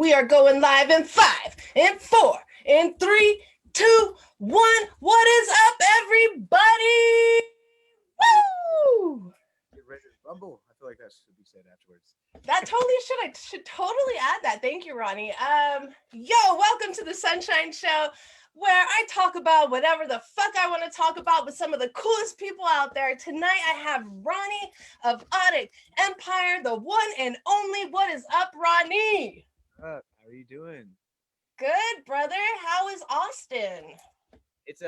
We are going live in 5, in 4, in 3, 2, 1. What is up, everybody? Woo! Get ready to rumble. I feel like that should be said afterwards. That totally should. I should totally add that. Thank you, Ronnie. Yo, welcome to the Sunshine Show, where I talk about whatever the fuck I want to talk about with some of the coolest people out there. Tonight, I have Ronnie of Audic Empire, the one and only. What is up, Ronnie? How are you doing? Good, brother. How is Austin? It's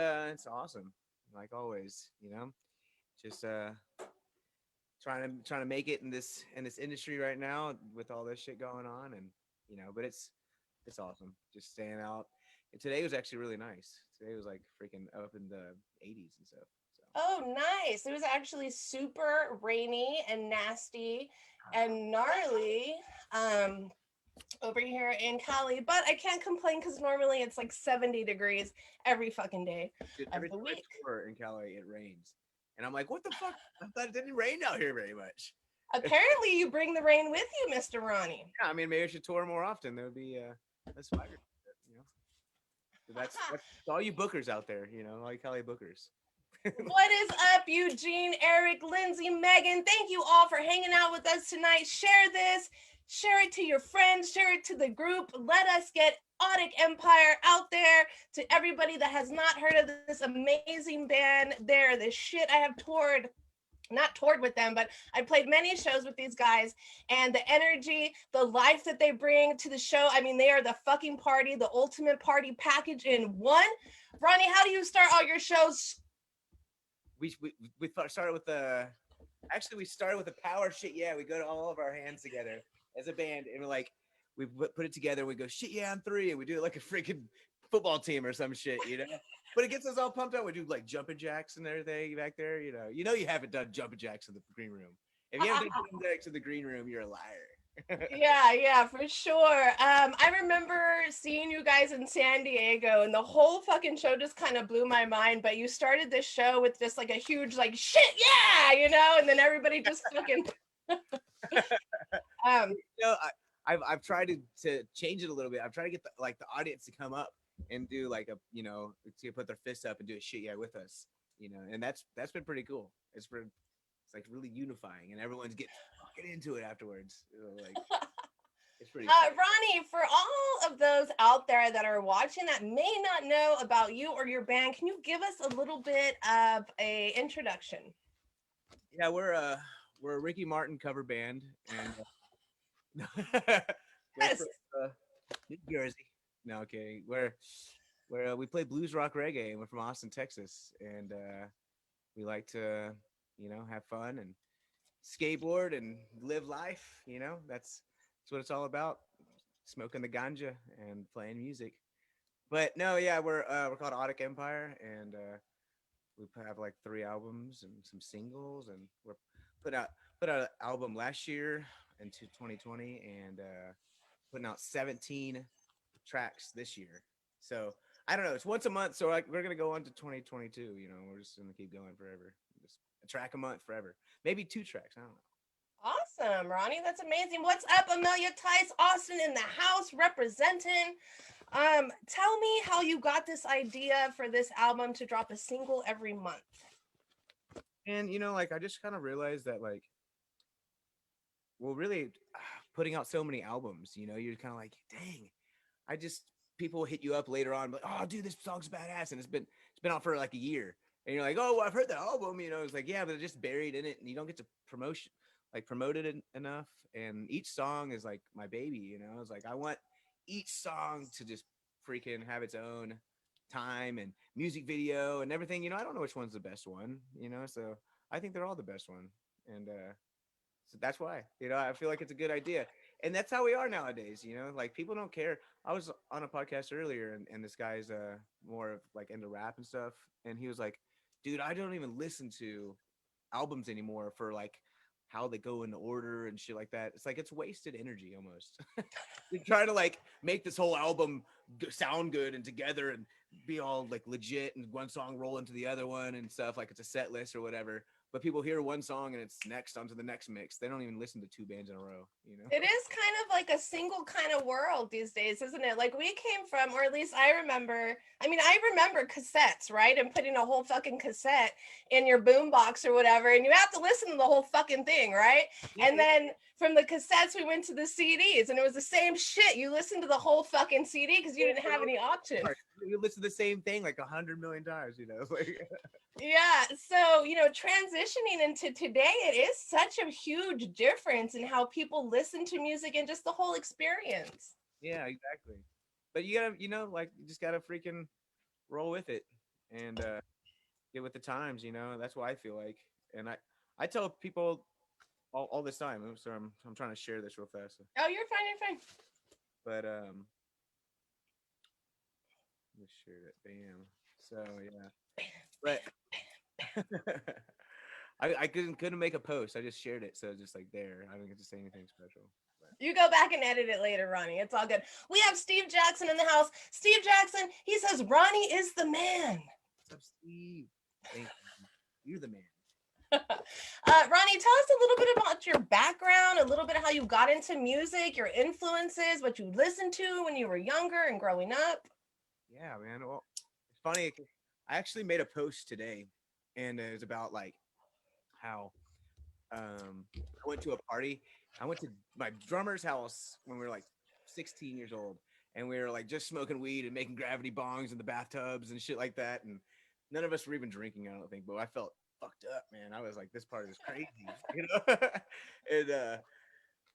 awesome. Like always, just trying to make it in this industry right now with all this shit going on, and but it's awesome. Just staying out. And today was actually really nice. Today was like freaking up in the 80s and stuff. So Oh, nice. It was actually super rainy and nasty and gnarly over here in Cali, but I can't complain because normally it's like 70 degrees every fucking day dude, of every the time I week. tour in Cali, it rains, and I'm like, what the fuck? I thought it didn't rain out here very much. Apparently, you bring the rain with you, Mr. Ronnie. Yeah, I mean, maybe I should tour more often. That would be less swagger, you know. So that's all you bookers out there, all you Cali bookers. What is up, Eugene, Eric, Lindsay, Megan? Thank you all for hanging out with us tonight. Share this, share it to your friends, share it to the group. Let us get Audic Empire out there to everybody that has not heard of this amazing band. They're the shit. I have not toured with them, but I played many shows with these guys, and the energy, the life that they bring to the show. I mean, they are the fucking party, the ultimate party package in one. Ronnie, how do you start all your shows? We started with the actually we started with the power shit. Yeah, we go to all of our hands together as a band, and we're like we put it together. And we go shit yeah on three, and we do it like a freaking football team or some shit. But it gets us all pumped up. We do like jumping jacks and everything back there. You haven't done jumping jacks in the green room. If you haven't done jumping jacks in the green room, you're a liar. Yeah, for sure. I remember seeing you guys in San Diego, and the whole fucking show just kind of blew my mind. But you started this show with just like a huge like shit, yeah, and then everybody just fucking. um, I've tried to change it a little bit. I've tried to get the audience to come up and do like to put their fists up and do a shit yeah with us, and that's been pretty cool. It's like really unifying, and everyone's getting fucking into it afterwards. Like it's pretty cool. Ronnie, for all of those out there that are watching that may not know about you or your band, can you give us a little bit of a introduction? Yeah, we're a Ricky Martin cover band, and we're Yes. from New Jersey. No, okay, we play blues rock reggae, and we're from Austin, Texas, and we like to have fun and skateboard and live life. That's what it's all about. Smoking the ganja and playing music. But no, yeah, we're called Audic Empire, and we have like 3 albums and some singles, and we're put out put out an album last year into 2020, and putting out 17 tracks this year. So I don't know. It's once a month, so we're gonna go on to 2022. We're just gonna keep going forever. Just a track a month forever. Maybe 2 tracks. I don't know. Awesome, Ronnie. That's amazing. What's up, Amelia Tice? Austin in the house representing. Tell me how you got this idea for this album to drop a single every month. And like I just kind of realized that well, really, putting out so many albums, you're kind of like, dang, I just people hit you up later on, like, oh, dude, this song's badass, and it's been out for like a year, and you're like, oh, well, I've heard the album, it's like, yeah, but it's just buried in it, and you don't get to promote it enough, and each song is like my baby, It's like I want each song to just freaking have its own time and music video and everything. I don't know which one's the best one, so I think they're all the best one, and so that's why, I feel like it's a good idea. And that's how we are nowadays, like people don't care. I was on a podcast earlier, and this guy's more of like into rap and stuff. And he was like, dude, I don't even listen to albums anymore for like how they go in order and shit like that. It's like it's wasted energy almost. You're trying to like make this whole album sound good and together and be all like legit, and one song roll into the other one and stuff, like it's a set list or whatever. but people hear one song and it's next onto the next mix. They don't even listen to two bands in a row, you know? It is kind of like a single kind of world these days, isn't it? Like we came from, or at least I remember, I remember cassettes, right? And putting a whole fucking cassette in your boombox or whatever, and you have to listen to the whole fucking thing, right? Yeah, And yeah. then from the cassettes, we went to the CDs, and it was the same shit. You listened to the whole fucking CD because you didn't have any option. You listen to the same thing like 100 million times, you know? Like, Yeah, so transitioning into today, it is such a huge difference in how people listen to music and just the whole experience. yeah, exactly. But you gotta, like, you just gotta freaking roll with it and get with the times, you know? That's what I feel like. And I tell people all this time. I'm sorry, I'm trying to share this real fast. Oh, you're fine, you're fine. But just shared it. Bam. So yeah. But I couldn't make a post. I just shared it, so it's just like there. I didn't get to say anything special. But You go back and edit it later, Ronnie. It's all good. We have Steve Jackson in the house. Steve Jackson, he says Ronnie is the man. what's up, Steve? Thank you. You're the man. Ronnie, tell us a little bit about your background, a little bit of how you got into music, your influences, what you listened to when you were younger and growing up. Yeah, man. Well, it's funny. I actually made a post today, and it was about like how I went to a party. I went to my drummer's house when we were like 16 years old, and we were like just smoking weed and making gravity bongs in the bathtubs and shit like that. And none of us were even drinking, I don't think, but I felt fucked up, man. I was like, this party is crazy, you know. And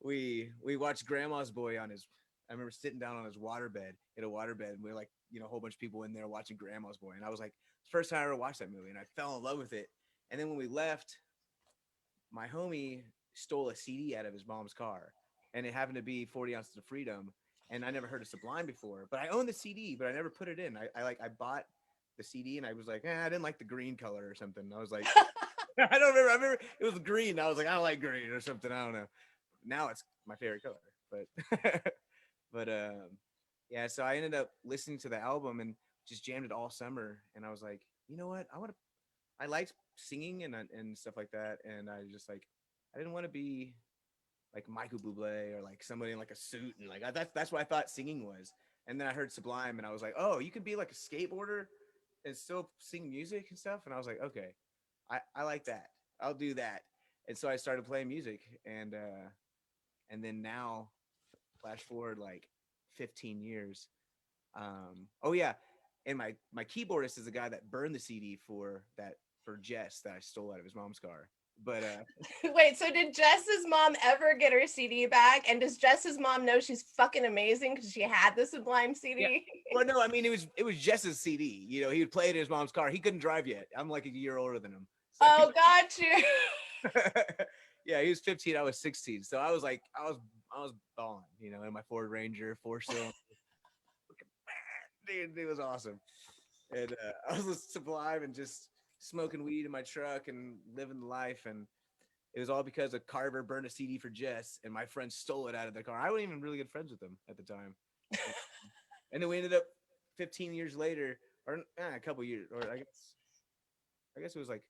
we watched Grandma's Boy on his. I remember sitting down on his waterbed in a waterbed, and we were like, a whole bunch of people in there watching Grandma's Boy, and I was like, first time I ever watched that movie, and I fell in love with it. And then when we left, my homie stole a CD out of his mom's car, and it happened to be 40 Ounces of Freedom. And I never heard of Sublime before, but I own the CD, but I never put it in. I bought the CD, and I was like, I didn't like the green color or something. I was like, I don't remember. I remember it was green. I was like, I don't like green or something. I don't know. Now it's my favorite color, but but yeah. So I ended up listening to the album and just jammed it all summer. And I was like, you know what? I liked singing and stuff like that, and I just like I didn't want to be like Michael Bublé or like somebody in like a suit and like that's what I thought singing was. And then I heard Sublime, and I was like, oh, you could be like a skateboarder and still sing music and stuff. And I was like, okay, I like that. I'll do that. And so I started playing music, and then now, flash forward like 15 years. Oh yeah, and my keyboardist is a guy that burned the CD for Jess that I stole out of his mom's car. But Wait, so did Jess's mom ever get her CD back? And does Jess's mom know she's fucking amazing because she had the Sublime yeah, CD? well, no, I mean it was Jess's CD. You know, he would play it in his mom's car. He couldn't drive yet. I'm like a year older than him. So Oh, got you. yeah, he was 15. I was 16. So I was like, I was balling, in my Ford Ranger, 4 cylinder. Dude, it was awesome. And I was listening to Sublime and just smoking weed in my truck and living the life. And it was all because a Carver burned a CD for Jess, and my friend stole it out of the car. I wasn't even really good friends with him at the time. And then we ended up 15 years later, or a couple years, or I guess it was like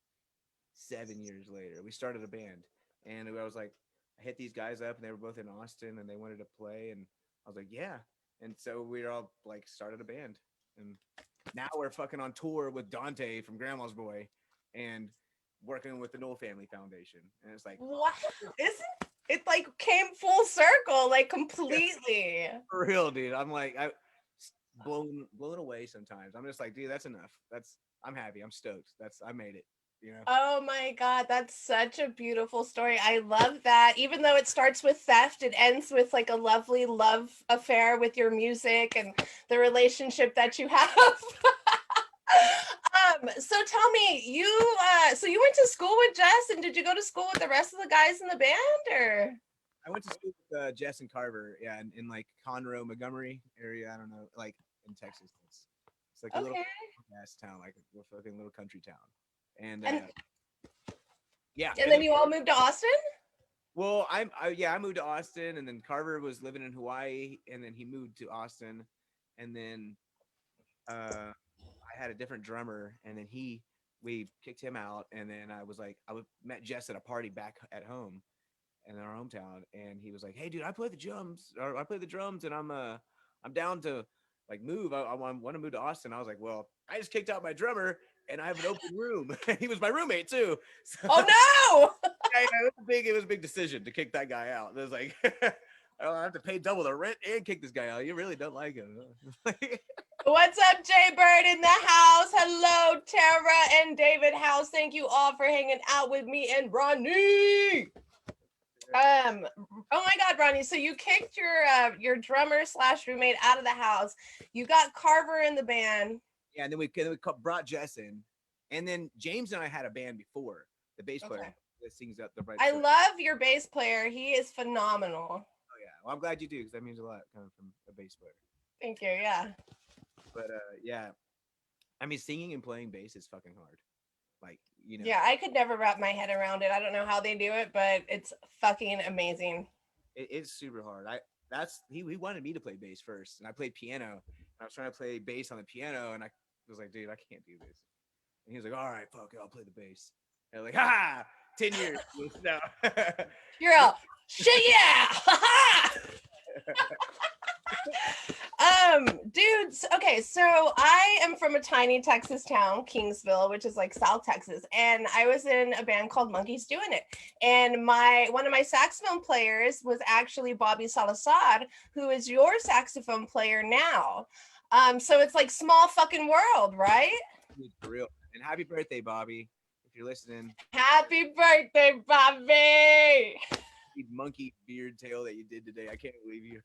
7 years later. We started a band, and I was like, I hit these guys up, and they were both in Austin, and they wanted to play, and I was like, yeah. And so we all like started a band, and now we're fucking on tour with Dante from Grandma's Boy, and working with the Knoll Family Foundation, and it's like, What? Isn't it like came full circle, like completely? for real, dude. I'm like, I blown away sometimes. I'm just like, dude, that's enough. I'm happy. I'm stoked. I made it. You know. Oh my God, that's such a beautiful story. I love that. Even though it starts with theft, it ends with like a lovely love affair with your music and the relationship that you have. So tell me, so you went to school with Jess, and did you go to school with the rest of the guys in the band, or? I went to school with Jess and Carver, yeah, in like Conroe, Montgomery area. I don't know, like in Texas. It's like a little Okay. ass town, like a fucking little country town. And And yeah, and then you all moved to Austin? well, I moved to Austin, and then Carver was living in Hawaii, and then he moved to Austin, and then I had a different drummer, and then he we kicked him out, and then met Jess at a party back at home in our hometown, and he was like, "Hey, dude, I play the drums, and I'm down to like move. I want to move to Austin." I was like, "Well, I just kicked out my drummer, and I have an open room." He was my roommate too. So, Oh no! yeah, it was a big decision to kick that guy out. It was like, I don't have to pay double the rent and kick this guy out. You really don't like him. What's up, Jay Bird in the house? Hello, Tara and David House. Thank you all for hanging out with me and Ronnie. Oh my God, Ronnie. So you kicked your drummer / roommate out of the house. You got Carver in the band. Yeah, and then brought Jess in, and then James and I had a band before, the bass player that sings up the right. I love your bass player. He is phenomenal. Oh yeah, well I'm glad you do, because that means a lot coming from a bass player. Thank you. Yeah. But yeah, I mean, singing and playing bass is fucking hard. Like, Yeah, I could never wrap my head around it. I don't know how they do it, but it's fucking amazing. It's super hard. He wanted me to play bass first, and I played piano. And I was trying to play bass on the piano, and I was like, dude, I can't do this. And he was like, all right, fuck it, I'll play the bass. And I was like, ha, 10 years. No. You're all shit, yeah. Dudes, okay, so I am from a tiny Texas town, Kingsville, which is like South Texas, and I was in a band called Monkeys Doing It, and one of my saxophone players was actually Bobby Salazar, who is your saxophone player now. So it's like small fucking world, right? For real. And happy birthday, Bobby, if you're listening. Happy birthday, Bobby. Monkey beard tail that you did today. I can't believe you.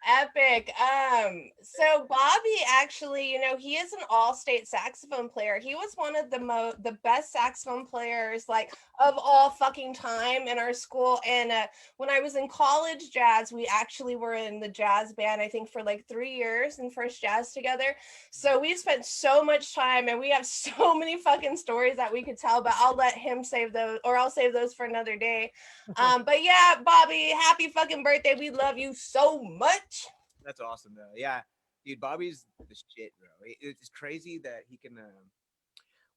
Epic. So Bobby actually, he is an all-state saxophone player. He was one of the best saxophone players like of all fucking time in our school. And when I was in college jazz, we actually were in the jazz band, I think for like 3 years in First Jazz together. So we spent so much time, and we have so many fucking stories that we could tell, but I'll let him save those, or I'll save those for another day. But yeah, Bobby, happy fucking birthday. We love you so much. That's awesome, though. Yeah, dude, Bobby's the shit, bro. It's crazy that he can.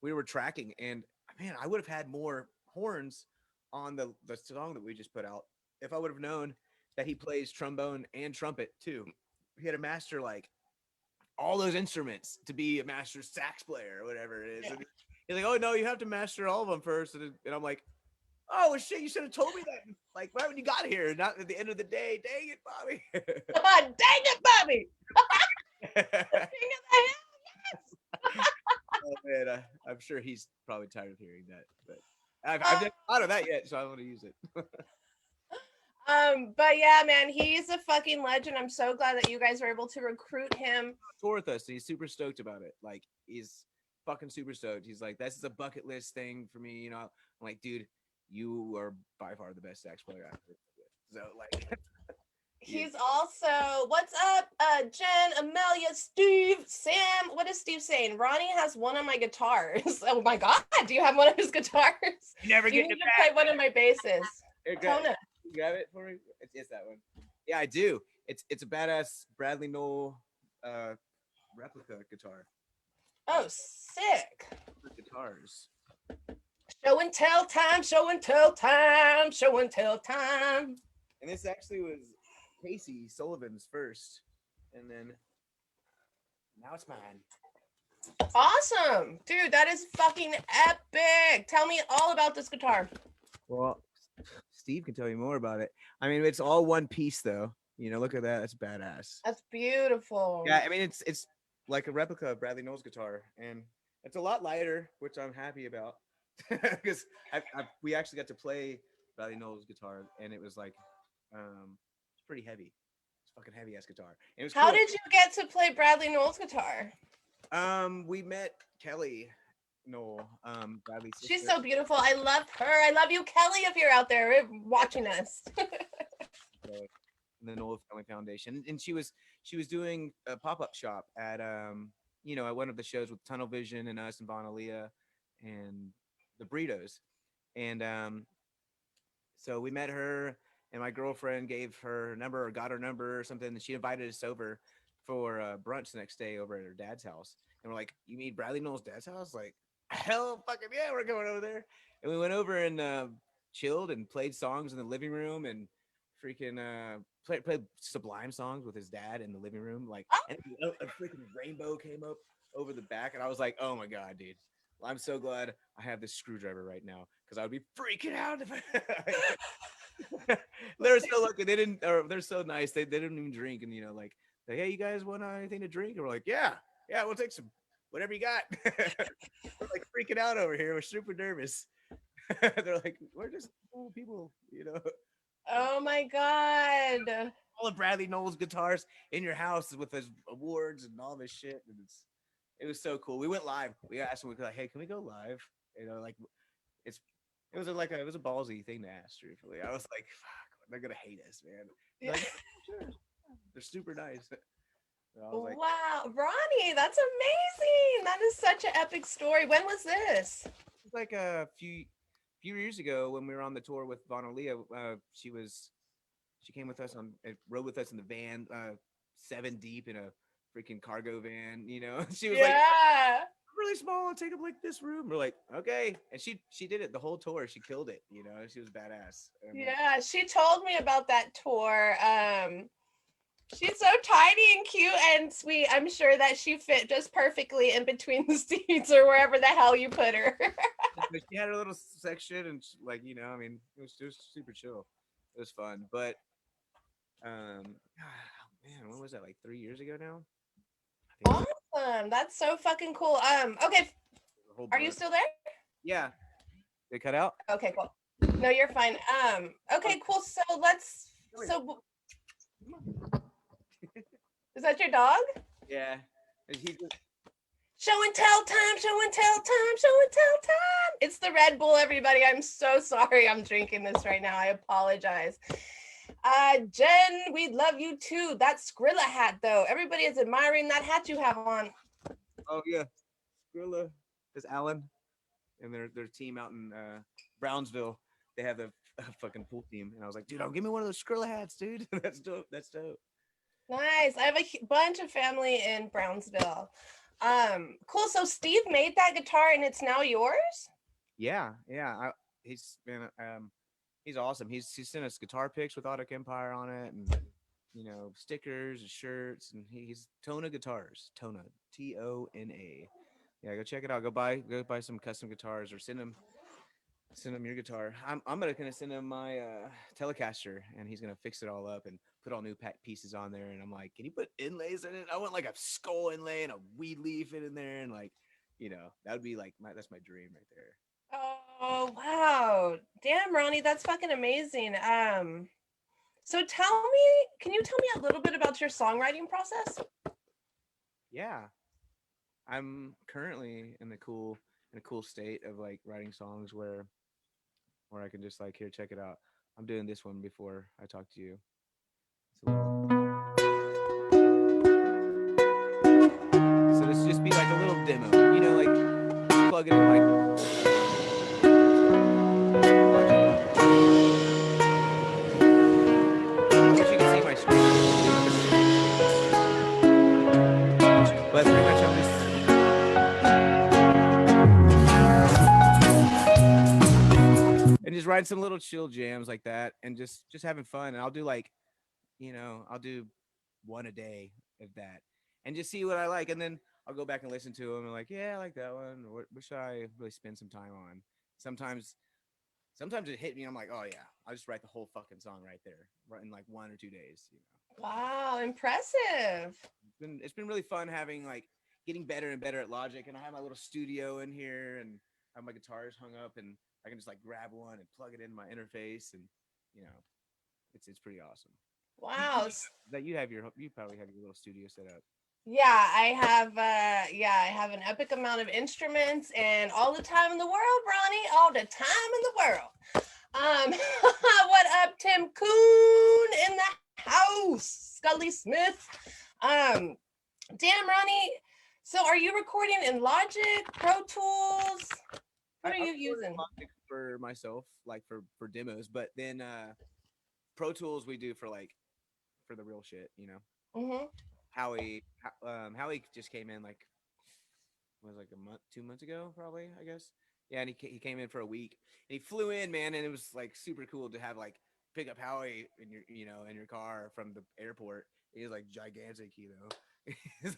We were tracking, and man, I would have had more horns on the song that we just put out if I would have known that he plays trombone and trumpet too. He had to master like all those instruments to be a master sax player or whatever it is. Yeah. And he's like, "Oh no, you have to master all of them first." And I'm like, "Oh well, shit! You should have told me that like right when you got here, not at the end of the day." Dang it, Bobby! Dang it, Bobby! King of the hill, yes. Oh man, I'm sure he's probably tired of hearing that, but I've never thought of that yet, so I want to use it. But yeah, man, he's a fucking legend. I'm so glad that you guys were able to recruit him. Tour with us, and he's super stoked about it. Like, he's fucking super stoked. He's like, "This is a bucket list thing for me." I'm like, "Dude, you are by far the best sax player I've ever with." So like, he's also, what's up, Jen, Amelia, Steve, Sam? What is Steve saying? Ronnie has one of my guitars. Oh my God, do you have one of his guitars? You never get to play one of my basses. Kona. Grab it for me. It's that one. Yeah, I do. It's a badass Bradley Knoll replica guitar. Oh, sick. Guitars. Show and tell time, show and tell time, show and tell time. And this actually was Casey Sullivan's first, and then now it's mine. Awesome, dude. That is fucking epic. Tell me all about this guitar. Well, Steve can tell you more about it. I mean, it's all one piece, though. Look at that. That's badass. That's beautiful. Yeah, I mean, it's like a replica of Bradley Knoll's guitar, and it's a lot lighter, which I'm happy about, because we actually got to play Bradley Knoll's guitar, and it was like, it's pretty heavy. It's fucking heavy ass guitar. And it was How cool. did you get to play Bradley Knoll's guitar? We met Kelly Knoll, Bradley's sister. She's so beautiful. I love her. I love you, Kelly, if you're out there watching us. The Knoll Family Foundation, and she was doing a pop-up shop at at one of the shows with Tunnel Vision and us and Von Aaliyah and the Burritos, and so we met her, and my girlfriend gave her number or got her number or something, and she invited us over for brunch the next day over at her dad's house, and we're like, "You mean Bradley Knoll's dad's house?" Like, hell fucking yeah, we're going over there. And we went over and chilled and played songs in the living room and freaking played Sublime songs with his dad in the living room. Like, and a freaking rainbow came up over the back, and I was like, oh my god, dude. Well, I'm so glad I have this screwdriver right now because I would be freaking out if they're so lucky. They didn't, or they're so nice. They didn't even drink, and like, hey, you guys want anything to drink? And we're like, yeah, we'll take some, whatever you got. We're like freaking out over here. We're super nervous. They're like, we're just cool people. Oh my god. All of Bradley Knowles guitars in your house with his awards and all this shit. And it was so cool. We went live. We asked him, we were like, hey, can we go live? Like it's it was a ballsy thing to ask, truthfully. I was like, fuck, they're gonna hate us, man. They're like, sure. They're super nice. And I was like, Wow, Ronnie, that's amazing. That is such an epic story. When was this? it's like a few years ago when we were on the tour with Von Leah. She came with us rode with us in the van, 7 deep in a freaking cargo van. She was like, Yeah. really small and take up like this room. We're like, okay, and she did it the whole tour. She killed it. She was badass. And, Yeah, she told me about that tour. She's so tiny and cute and sweet. I'm sure that she fit just perfectly in between the seats or wherever the hell you put her. she had her little section, and I mean, it was super chill. It was fun, but man, when was that? Like 3 years ago now. I think so. Awesome. That's so fucking cool. Okay, A whole are you bunch. still there? Yeah, they cut out. Okay, cool. No, you're fine. Okay, cool. So is that your dog? Yeah, and he just Show and tell time, show and tell time, show and tell time. It's the Red Bull, everybody. I'm so sorry I'm drinking this right now. I apologize. Jen, we love you too. That Skrilla hat, though. Everybody is admiring that hat you have on. oh yeah, Skrilla. There's Alan and their team out in Brownsville. They have a fucking pool team, and I was like, dude, give me one of those Skrilla hats, dude. That's dope. That's dope. Nice. I have a bunch of family in Brownsville. Cool. So Steve made that guitar and it's now yours? Yeah. He's been he's awesome. He's sent us guitar picks with Audic Empire on it, and stickers and shirts, and he's Tona Guitars. Tona, Tona. Yeah, go check it out. Go buy some custom guitars, or send him your guitar. I'm gonna send him my Telecaster, and he's gonna fix it all up and put all new pieces on there. And I'm like, can you put inlays in it? I want like a skull inlay and a weed leaf in there, and that would be like that's my dream right there. Oh, wow. Damn, Ronnie, that's fucking amazing. So can you tell me a little bit about your songwriting process? Yeah, I'm currently in a cool state of like writing songs where I can just like, here, check it out. I'm doing this one before I talk to you. It's a So this just be like a little demo, like plug it in like. I wish you could see my screen, but pretty much I'm just writing some little chill jams like that, and just having fun. And I'll do I'll do one a day of that, and just see what I like, and then I'll go back and listen to them and like, yeah, I like that one. What should I really spend some time on? Sometimes sometimes it hit me, and I'm like, oh yeah, I'll just write the whole fucking song right there, right in like 1 or 2 days. Wow, impressive. It's been really fun having like getting better and better at Logic, and I have my little studio in here, and I have my guitars hung up, and I can just like grab one and plug it in my interface, and you know, it's pretty awesome. Wow. You probably have your little studio set up. Yeah, I have an epic amount of instruments and all the time in the world, Ronnie. All the time in the world. What up, Tim Coon in the house? Scully Smith. Damn, Ronnie. So are you recording in Logic, Pro Tools? What are you using? Logic for myself, like for demos, but then Pro Tools we do for the real shit. Mm-hmm. Howie just came in like was like a month, 2 months ago, probably, I guess. Yeah, and he came in for a week, and he flew in, man, and it was like super cool to have like pick up Howie in your in your car from the airport. He was like gigantic, he's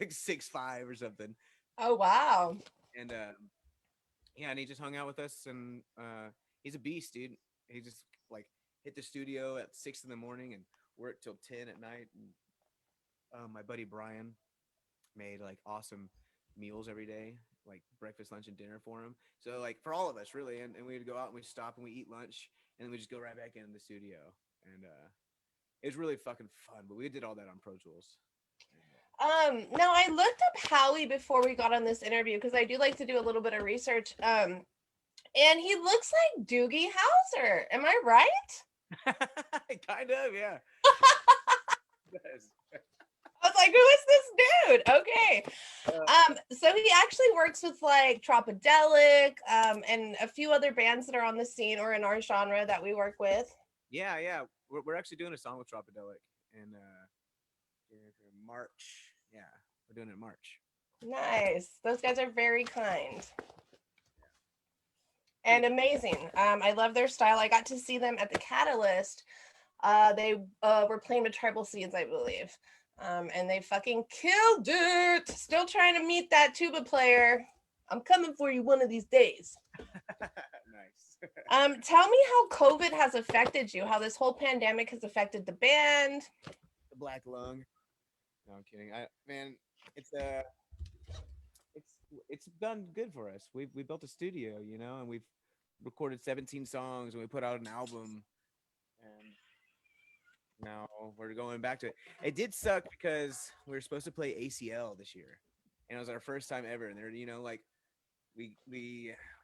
like 6'5" or something, Oh wow. and yeah, and he just hung out with us, and he's a beast, dude. He just like hit the studio at 6 in the morning and worked till 10 at night. And my buddy Brian made like awesome meals every day, like breakfast, lunch, and dinner for him. So like for all of us, really. And we'd go out and we'd stop and we eat lunch, and then we just go right back in the studio. And it was really fucking fun. But we did all that on Pro Tools. Now I looked up Howie before we got on this interview because I do like to do a little bit of research. And he looks like Doogie Howser. Am I right? Kind of, yeah. I was like, who is this dude? Okay. So he actually works with like Tropodelic, and a few other bands that are on the scene or in our genre that we work with. Yeah. We're actually doing a song with Tropodelic in March. Yeah, we're doing it in March. Nice. Those guys are very kind and amazing. I love their style. I got to see them at the Catalyst. They were playing with Tribal Seeds, I believe. And they fucking killed it. Still trying to meet that tuba player. I'm coming for you one of these days. Nice. Tell me how COVID has affected you, how this whole pandemic has affected the band. The black lung. No, I'm kidding. Man, it's it's it's done good for us. We built a studio, and we've recorded 17 songs, and we put out an album, and now we're going back to it. It did suck because we were supposed to play ACL this year, and it was our first time ever. And they're like we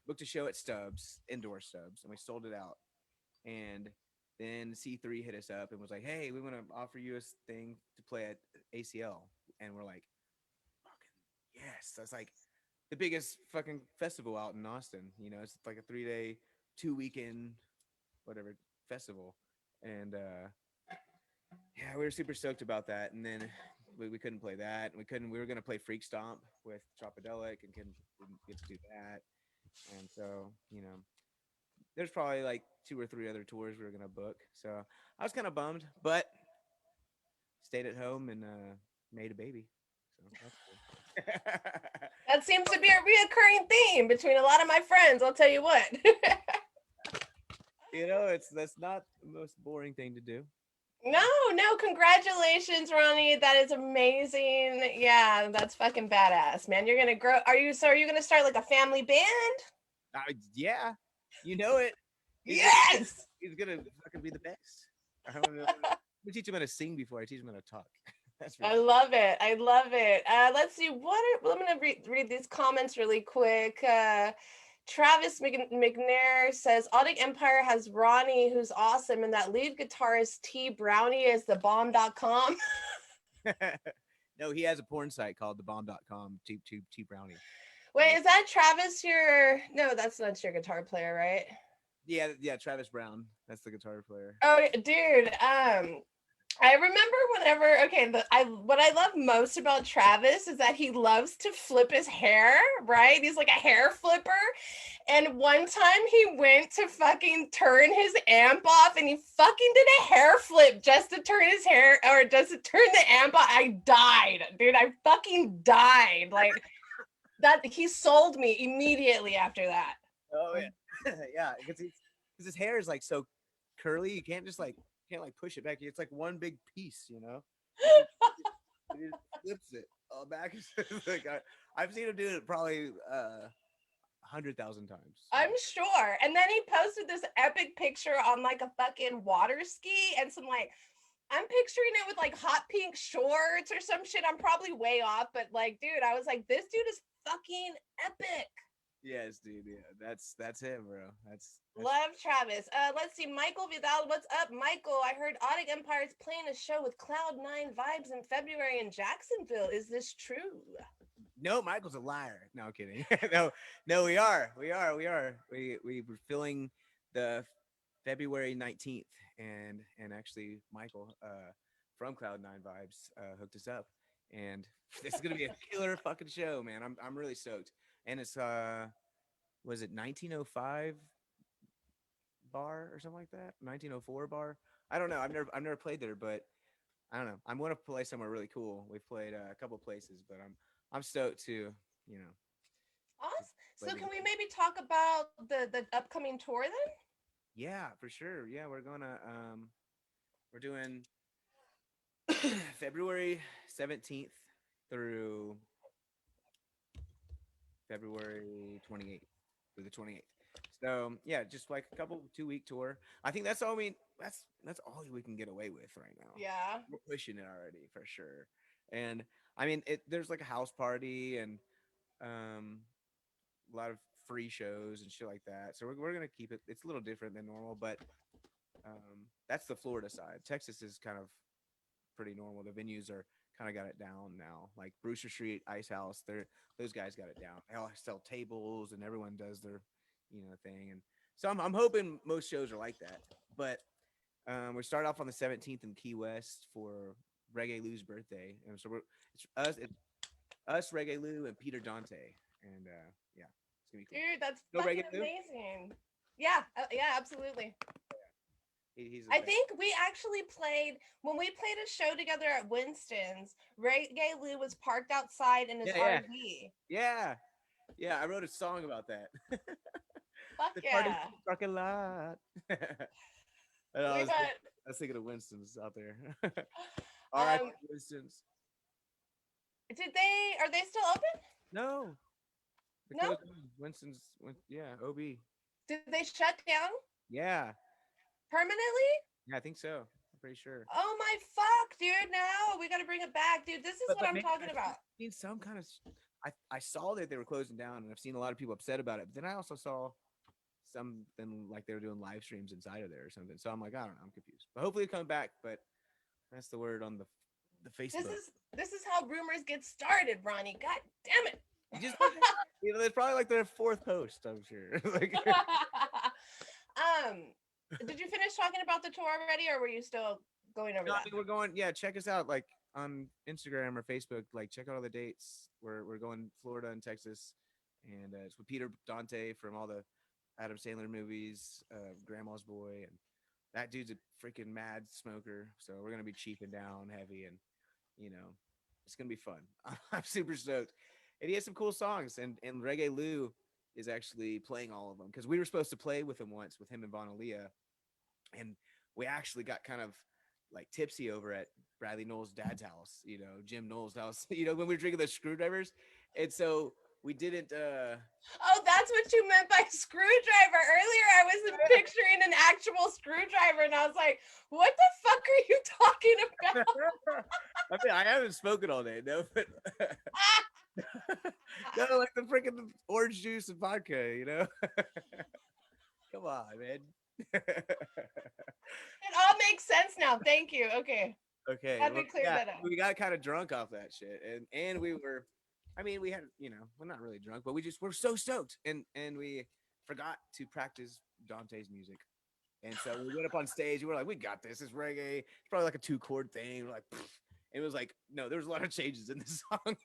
booked a show at Stubbs, indoor Stubbs, and we sold it out. And then C3 hit us up and was like, "Hey, we want to offer you a thing to play at ACL," and we're like, "Fucking yes!" That's like the biggest fucking festival out in Austin. It's like a 3-day, 2-weekend, whatever festival, and yeah, we were super stoked about that. And then we couldn't play that, and we were gonna play Freak Stomp with Tropodelic, and didn't get to do that. And so there's probably like 2 or 3 other tours we were gonna book. So I was kind of bummed, but stayed at home and made a baby. So that's cool. That seems to be a reoccurring theme between a lot of my friends, I'll tell you what. That's not the most boring thing to do. No, congratulations, Ronnie. That is amazing. Yeah, that's fucking badass, man. You're gonna grow. Are you gonna start like a family band? Yeah, you know it. Yes. He's gonna fucking be the best. I don't know. We teach him how to sing before I teach him how to talk. That's I love it. I love it. Let's see. I'm gonna read these comments really quick. Travis McNair says Audic Empire has Ronnie, who's awesome, and that lead guitarist T Brownie is the bomb.com. No, he has a porn site called thebomb.com. T Brownie. Wait, is that Travis no, that's not your guitar player, right? Yeah, Travis Brown. That's the guitar player. Oh, dude. I remember what I love most about Travis is that he loves to flip his hair, right? He's like a hair flipper. And one time he went to fucking turn his amp off and he fucking did a hair flip just to turn his hair or just to turn the amp off. I died, dude. I fucking died. Like that, he sold me immediately after that. Oh yeah. Yeah, because his hair is like so curly, you can't push it back. It's like one big piece, He just flips it all back. Like I've seen him do it probably 100,000 times. I'm sure. And then he posted this epic picture on like a fucking water ski and some like, I'm picturing it with like hot pink shorts or some shit. I'm probably way off, but like, dude, I was like, this dude is fucking epic. Yes, dude. Yeah, that's him, bro. That's Love Travis. Let's see. Michael Vidal, what's up? Michael, I heard Audic Empire is playing a show with Cloud9 Vibes in February in Jacksonville. Is this true? No, Michael's a liar. No, I'm kidding. No, we are. We were filling the February 19th, and actually Michael from Cloud9 Vibes hooked us up, and this is gonna be a killer fucking show, man. I'm really stoked. and it's was it 1905 bar or something like that? 1904 bar. I don't know. I've never played there, but I don't know. I'm going to play somewhere really cool. We've played a couple places, but I'm stoked to you know to Awesome. play So can we together. maybe talk about the upcoming tour then? Yeah, for sure. Yeah, we're doing February 17th through February 28th through the 28th. So yeah, just like a couple 2 week tour. I think that's all that's all we can get away with right now. Yeah. We're pushing it already for sure. And I mean, there's like a house party and um, a lot of free shows and shit like that. So we're gonna keep it. It's a little different than normal, but that's the Florida side. Texas is kind of pretty normal. The venues are kind of got it down now. Like Brewster Street, Ice House, those guys got it down. They all sell tables and everyone does their, thing. And so I'm hoping most shows are like that. But we start off on the 17th in Key West for Reggae Lou's birthday, and so it's us, Reggae Lou, and Peter Dante, and yeah, it's gonna be cool. Dude, that's No fucking Reggae Lou, amazing. Yeah, yeah, absolutely. he's the I best. think we actually played when we played a show together at Winston's. Reggae Lou was parked outside in his Yeah, yeah, RV. yeah, yeah. I wrote a song about that. Fuck The party yeah. parking lot. And We got I was thinking of Winston's out there. R.I.P. um Winston's. did they are they still open? No, the No? closed down. Yeah, OB. Did they shut down Yeah, permanently? yeah, I think so. I'm pretty sure. Oh my fuck, dude, no. We gotta bring it back, dude. This is what But I'm maybe talking I've about. seen some kind of. I saw that they were closing down, and I've seen a lot of people upset about it. But then I also saw something like they were doing live streams inside of there or something. So I'm like, I don't know, I'm confused. But hopefully it comes back. But that's the word on the This Facebook. is this is how rumors get started, Ronnie. God damn it. Just let them, it's probably like their fourth post, I'm sure. Like, um, did you finish talking about the tour already, or were you still going over no, I that? mean, we're going. Yeah, check us out like on Instagram or Facebook. Like, check out all the dates. We're going Florida and Texas, and it's with Peter Dante from all the Adam Sandler movies, Grandma's Boy, and that dude's a freaking mad smoker. So we're gonna be cheaping down heavy, and you know, it's gonna be fun. I'm super stoked, and he has some cool songs, and Reggae Lou is actually playing all of them because we were supposed to play with him once with him and Von Aaliyah, and we actually got kind of like tipsy over at Bradley Knowles' dad's house, Jim Knowles' house, when we were drinking the screwdrivers. And so we didn't Oh, that's what you meant by screwdriver. Earlier, I was picturing an actual screwdriver, and I was like, "What the fuck are you talking about?" I mean, I haven't spoken all day, no, but no, like the freaking orange juice and vodka. Come on, man. It all makes sense now. Thank you. Okay, Okay, had well, me clear yeah, that up. we got kind of drunk off that shit, and we were, I mean, we had, we're not really drunk, but we're so stoked, and we forgot to practice Dante's music, and so we went up on stage, and we're like, we got this. It's reggae. It's probably like a 2 chord thing. We're like, pfft. And it was like, no, there was a lot of changes in the song,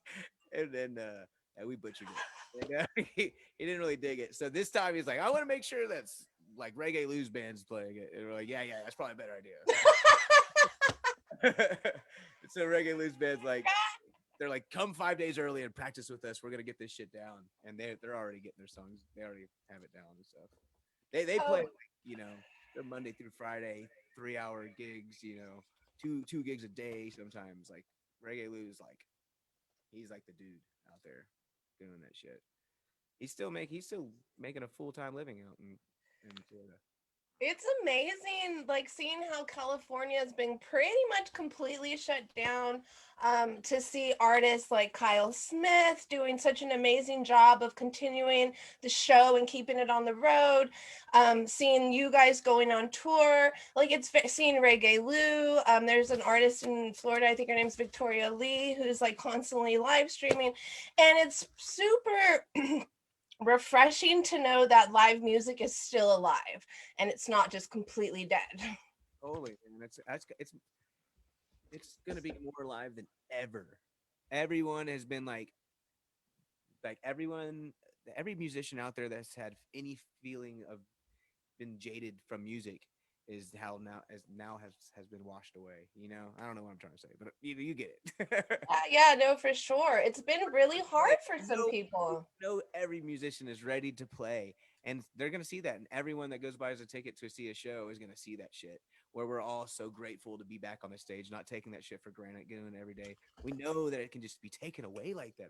and then yeah, we butchered it. And, he didn't really dig it. So this time he's like, I want to make sure that's like Reggae Lou's band's playing it, and we're like, yeah, that's probably a better idea. So Reggae Lou's band's like, they're like, come 5 days early and practice with us. We're gonna get this shit down, and they're already getting their songs. They already have it down and stuff. They play Oh, like, they're Monday through Friday, 3 hour gigs. Two gigs a day sometimes. Like Reggae Lou's like, he's like the dude out there doing that shit. He's still making a full-time living out in Florida. it's amazing, like seeing how California has been pretty much completely shut down. To see artists like Kyle Smith doing such an amazing job of continuing the show and keeping it on the road. Seeing you guys going on tour, like seeing Reggae Lou. There's an artist in Florida, I think her name's Victoria Lee, who's like constantly live streaming, and it's super refreshing to know that live music is still alive and it's not just completely dead. Totally, man. It's gonna be more alive than ever. Everyone has been like everyone. every musician out there that's had any feeling of been jaded from music is how now has been washed away. You know, I don't know what I'm trying to say, but you get it. Yeah, no, for sure. It's been really hard Like, for some people. every musician is ready to play, and they're gonna see that, and everyone that goes buys a ticket to see a show is gonna see that shit. Where we're all so grateful to be back on the stage, not taking that shit for granted, getting it every day. We know that it can just be taken away like that.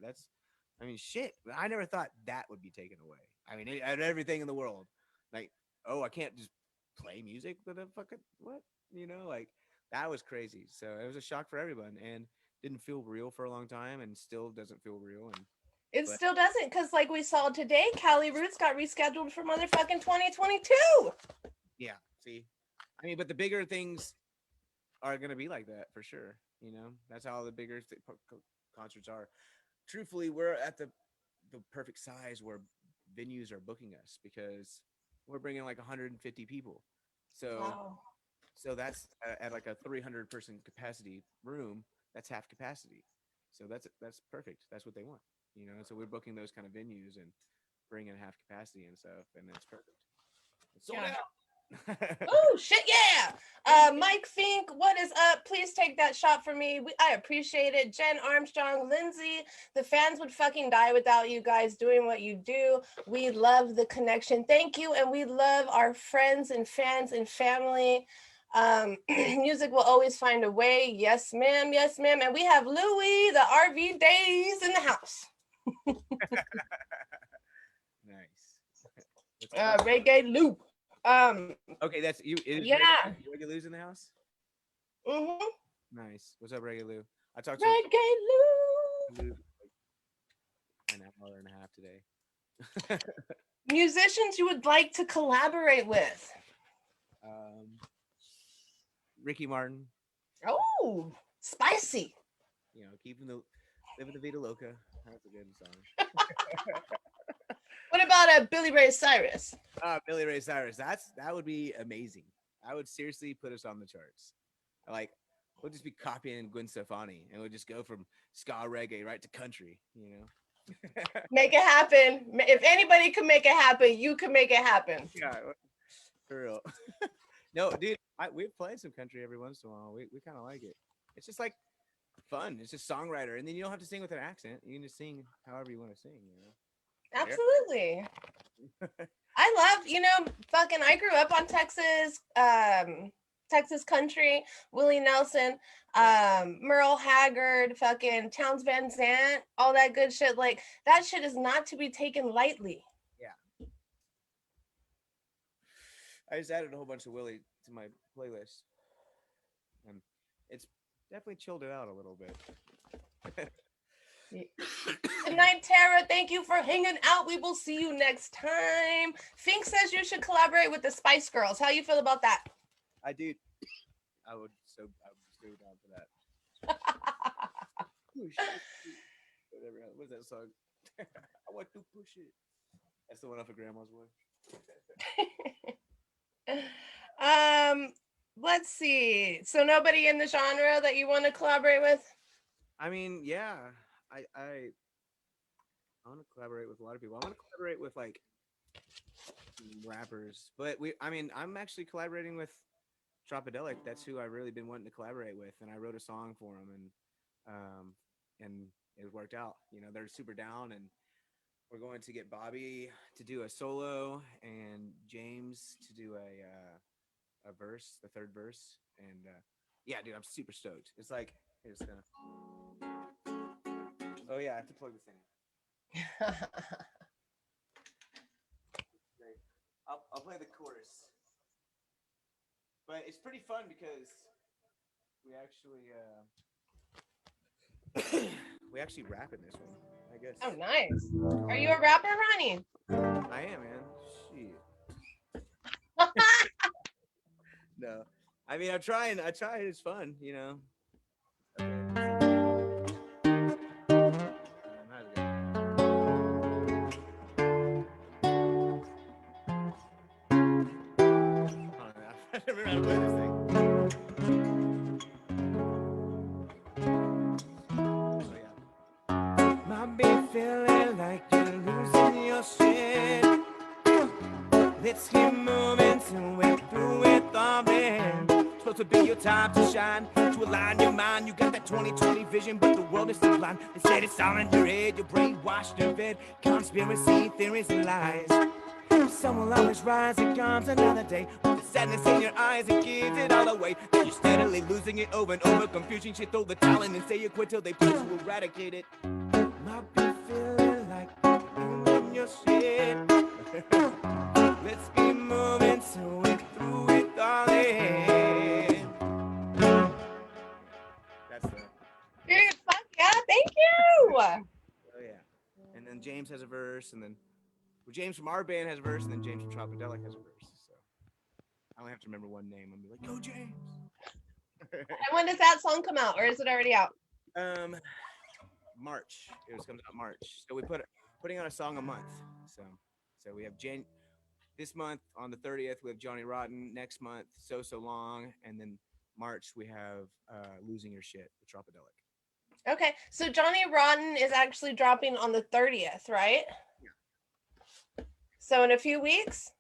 I mean, shit. I never thought that would be taken away. I mean, everything in the world, like, oh, I can't just play music with a fucking what? Like that was crazy. So it was a shock for everyone, and didn't feel real for a long time, and still doesn't feel real. And It but still doesn't, because like we saw today, Cali Roots got rescheduled for motherfucking 2022. yeah, see, I mean, but the bigger things are gonna be like that for sure. That's how the bigger concerts are. Truthfully, we're at the perfect size where venues are booking us because we're bringing like 150 people. So Wow. that's at like a 300 person capacity room. That's half capacity. So that's perfect. That's what they want. So we're booking those kind of venues and bringing half capacity and stuff, and it's perfect. It's sold Yeah. out. Oh shit, yeah. Mike Fink, what is up? Please take that shot for me. I appreciate it. Jen Armstrong, Lindsay, the fans would fucking die without you guys doing what you do. We love the connection. Thank you, and we love our friends and fans and family. Music will always find a way. Yes, ma'am. Yes, ma'am. And we have Louie, the RV Days in the house. Nice. Reggae Lou. Okay, that's you. Is Yeah. Reggae Lou's in the house? Mm-hmm. Nice. What's up, Reggae Lou? I talked to Reggae Lou. Lou an hour and a half today. Musicians you would like to collaborate with? um, Ricky Martin. Oh, spicy. Keeping the living the Vida Loca. That's a good song. What about Billy Ray Cyrus? Billy Ray Cyrus. That would be amazing. I would seriously put us on the charts. Like we'll just be copying Gwen Stefani, and we'll just go from ska reggae right to country. Make it happen. If anybody can make it happen, you can make it happen. Yeah, for real. No, dude, we've played some country every once in a while. We kind of like it. It's just like fun. It's just songwriter, and then you don't have to sing with an accent. You can just sing however you want to sing. Absolutely. I love, fucking I grew up on Texas, Texas country, Willie Nelson, Merle Haggard, fucking Towns Van Zandt, all that good shit. Like that shit is not to be taken lightly. Yeah. I just added a whole bunch of Willie to my playlist, and it's definitely chilled it out a little bit. Good night, Tara. Thank you for hanging out. We will see you next time. Fink says you should collaborate with the Spice Girls. How you feel about that? I do. I would so down for that. Whatever. What's that song? I want to push it. That's the one off of Grandma's Boy. Let's see. So nobody in the genre that you want to collaborate with? I mean, yeah. I want to collaborate with a lot of people. I want to collaborate with like rappers, but I'm actually collaborating with Tropodelic. That's who I've really been wanting to collaborate with, and I wrote a song for him, and it worked out. They're super down, and we're going to get Bobby to do a solo and James to do a verse, the third verse, and yeah, dude, I'm super stoked. It's like it's gonna. Oh yeah, I have to plug this in. I'll play the chorus, but it's pretty fun because we actually rap in this one, I guess. Oh, nice. Are you a rapper, Ronnie? I am, man. Shit. No, I mean, I'm trying. It's fun, Okay. I remember how to play this thing. Oh, yeah. Might be feeling like you're losing your your shit. Let's keep moving till we're through with all this. Supposed to be your time to shine, to align your mind. You got that 20/20 vision, but the world is still blind. They said it's all in your head, your brain washed and fed. Conspiracy theories and lies. The sun will always rise, it comes another day. With the sadness in your eyes, it gives it all away. Then you're steadily losing it over and over. Confusion, shit, throw the talent and say you quit till they put to eradicate it. Might be feeling like you in your shit. Let's keep moving till we're through with all it. That's the. Dude, fuck yeah, thank you. Oh yeah. And then James has a verse, and then James from our band has a verse, and then James from Tropidelic has a verse. So I only have to remember one name. I'll be like, "Go James." And when does that song come out, or is it already out? March. It comes out March. So we putting on a song a month. So we have this month on the 30th we have Johnny Rotten. Next month, So So Long, and then March we have Losing Your Shit with Tropidelic. Okay, so Johnny Rotten is actually dropping on the 30th, right? Yeah. So in a few weeks?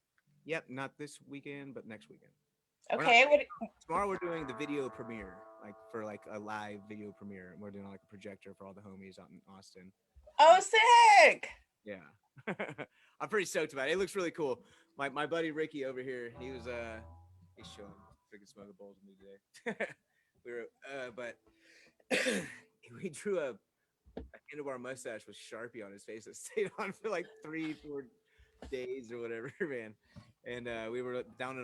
Yep, not this weekend, but next weekend. Okay. Tomorrow we're doing the video premiere, like for like a live video premiere. And we're doing like a projector for all the homies out in Austin. Oh, sick! Yeah. I'm pretty stoked about it. It looks really cool. My buddy Ricky over here, he's chilling, freaking smoking bowls with me today. we were but we drew a handlebar mustache with Sharpie on his face that stayed on for like 3-4 days or whatever, man. And we were down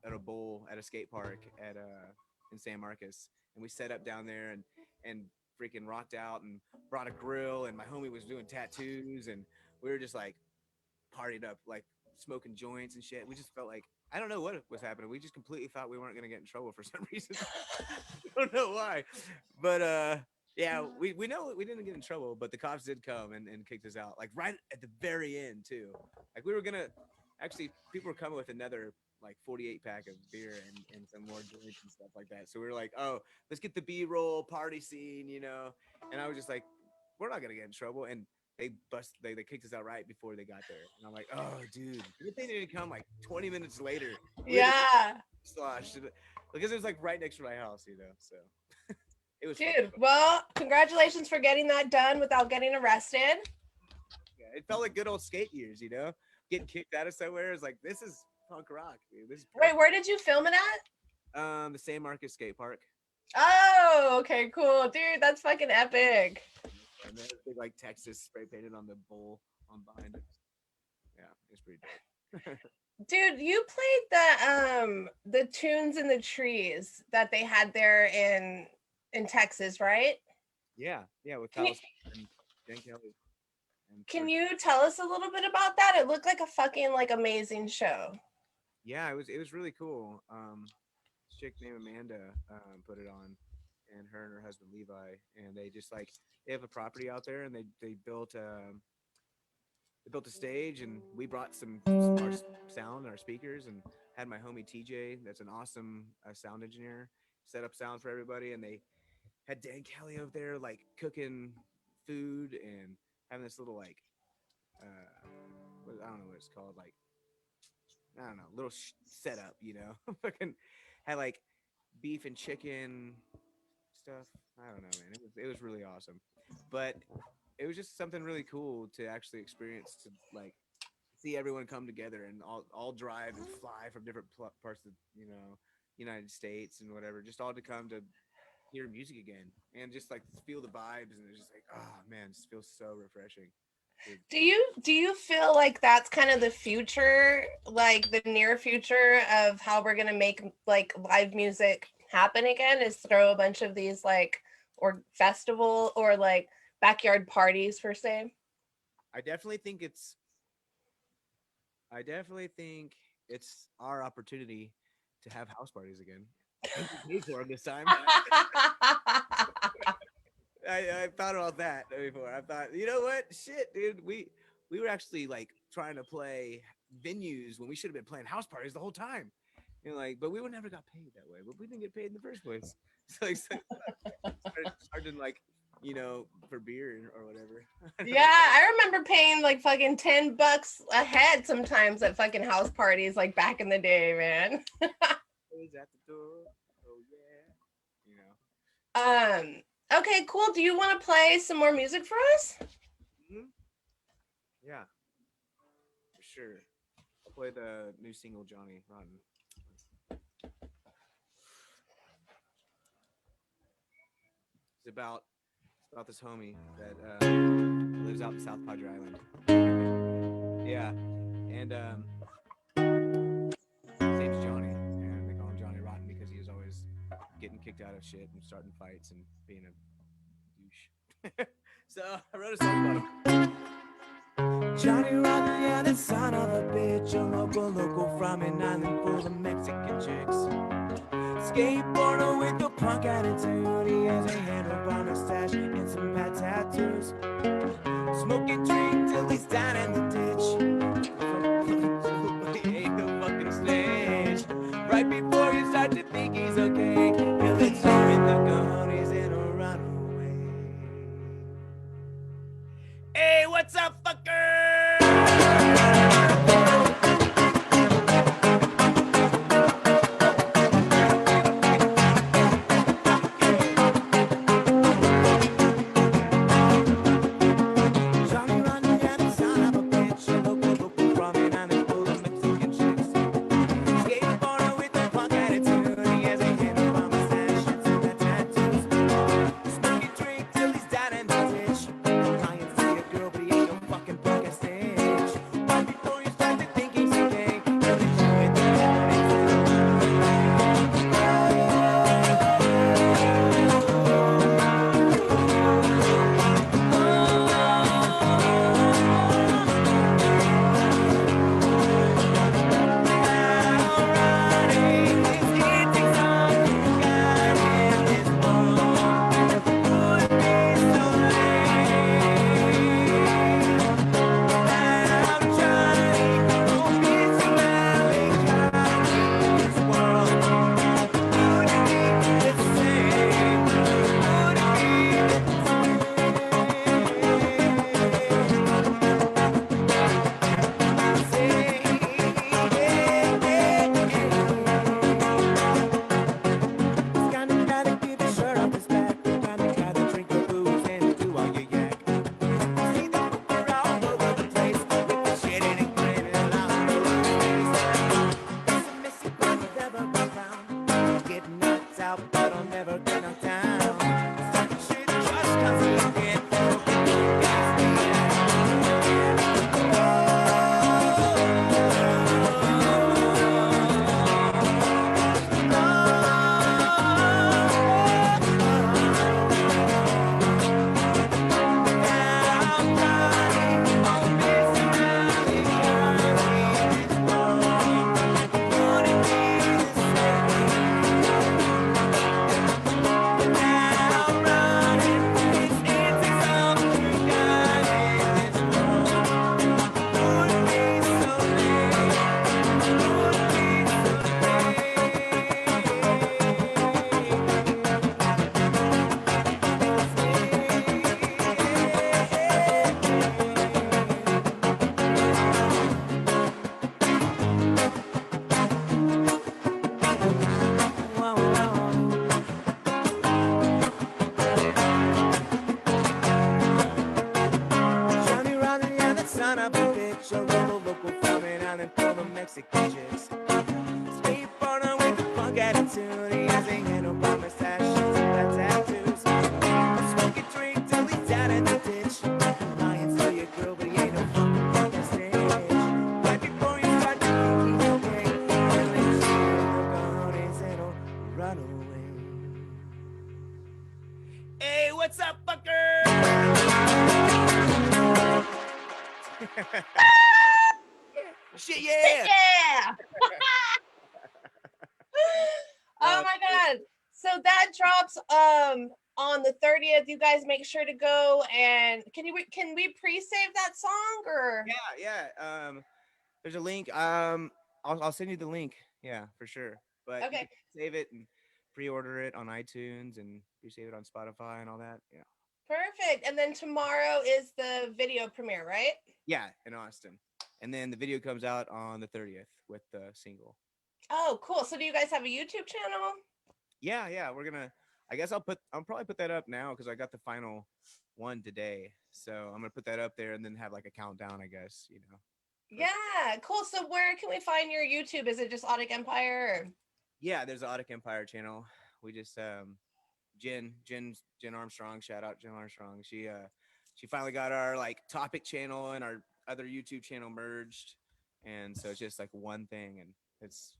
at a bowl at a skate park in San Marcos, and we set up down there and freaking rocked out and brought a grill, and my homie was doing tattoos, and we were just like partied up, like smoking joints and shit. We just felt like, I don't know what was happening. We just completely thought we weren't gonna get in trouble for some reason. I don't know why, but yeah, we know we didn't get in trouble, but the cops did come and kicked us out, like right at the very end too. Like we were gonna actually, people were coming with another like 48 pack of beer and some more joints and stuff like that. So we were like, oh, let's get the B-roll party scene, you know. And I was just like, we're not gonna get in trouble. And they kicked us out right before they got there. And I'm like, oh dude, good thing they didn't come like 20 minutes later. Yeah. Sloshed because it was like right next to my house, you know. So it was Dude, fun. well, congratulations for getting that done without getting arrested. Yeah, it felt like good old skate years, you know. Getting kicked out of somewhere is like, this is punk rock, dude. This is Wait, where did you film it at? the San Marcos skate park. Oh, okay, cool. Dude, that's fucking epic. And then big like Texas spray painted on the bowl on behind it. Yeah, it's pretty dope. Dude, you played the tunes in the trees that they had there in Texas, right? Yeah, with Can you, Kyle and Jen Kelly. can you tell us a little bit about that? It looked like a fucking like amazing show. Yeah, it was really cool. This chick named Amanda put it on, and her husband Levi, and they just like they have a property out there, and they built a stage, and we brought our sound and our speakers, and had my homie TJ, that's an awesome sound engineer, set up sound for everybody, and they had Dan Kelly over there like cooking food and having this little like I don't know what it's called, like I don't know, little setup, you know. Fucking had like beef and chicken stuff. I don't know, man. It was really awesome, but it was just something really cool to actually experience, to like see everyone come together and all drive and fly from different parts of United States and whatever, just all to come to hear music again and just like feel the vibes, and it's just like, oh man, it just feels so refreshing. Do you feel like that's kind of the future, like the near future of how we're gonna make like live music happen again, is throw a bunch of these like or festival or like backyard parties per se? I definitely think it's our opportunity to have house parties again. And we paid for them this time. I thought about that before. I thought, you know what? Shit, dude. We were actually like trying to play venues when we should have been playing house parties the whole time. You know, like, but we never got paid that way. But we didn't get paid in the first place. So like, started like, for beer or whatever. Yeah, I remember paying like fucking $10 a head sometimes at fucking house parties, like back in the day, man. Who's at the door? Oh yeah, you know. Okay, cool. Do you want to play some more music for us? Mhm. Yeah, for sure. I'll play the new single Johnny Rotten. It's about this homie that lives out in South Padre Island. Yeah, and his name's Johnny, and they call him Johnny Rotten because he was always getting kicked out of shit and starting fights and being a douche. So I wrote a song about him. Johnny Rotten, yeah, the son of a bitch, a local from an island full of Mexican chicks. Skateboarder with a punk attitude, he has a handlebar mustache and some bad tattoos. Smoking drink till he's down in the ditch. He ain't no fucking snitch. Right before you start to think he's okay, he'll let you in the cojones and he'll run away. Hey, what's up, fucker? Johnny Run, yeah, the son of a bitch, a local from an island full of Mexican chicks. Skateboarder with a punk attitude, he has a handle on mustache and some bad tattoos. Smoking drink till he's down in the ditch. Lying for your girl, but he ain't no fucking punk ass snitch. Right before you start to think he's okay, he'll let you hit the Kinda gotta keep his shirt off his back. Kinda gotta drink the booze and do all your yak. See the fucker all over the place with the shit in and grinning all over his face. He's a missing girl if ever been found. Get knocked out, but I'll never get knocked down. Talking shit just 'cause he can. Johnny Rotten, yeah, that son of a bitch, a local from an island full of Mexican chicks. Skateboarder with a punk attitude, he has a handlebar mustache and some bad tattoos. Smoking drink till he's down in the ditch. Lying to your girl, but he ain't no fucking punk ass snitch. Right before you start to think he's okay, he'll let you in the cojones and he'll run away. Hey, what's up, fucker? Shit, yeah. Yeah. Oh my god. So that drops on the 30th. You guys make sure to go and can we pre-save that song or Yeah. There's a link. I'll send you the link. Yeah, for sure. But you okay. can save it and pre-order it on iTunes and pre-save it on Spotify and all that. Yeah. Perfect. And then tomorrow is the video premiere, right? Yeah, in Austin. And then the video comes out on the 30th with the single. Oh, cool. So do you guys have a YouTube channel? Yeah, we're gonna. I guess I'll probably put that up now because I got the final one today. So I'm gonna put that up there and then have like a countdown. I guess Yeah, cool. So where can we find your YouTube? Is it just Audic Empire? Or... Yeah, there's the Audic Empire channel. We just Jen Armstrong. Shout out Jen Armstrong. She finally got our like topic channel and our other YouTube channel merged, and so it's just like one thing, and it's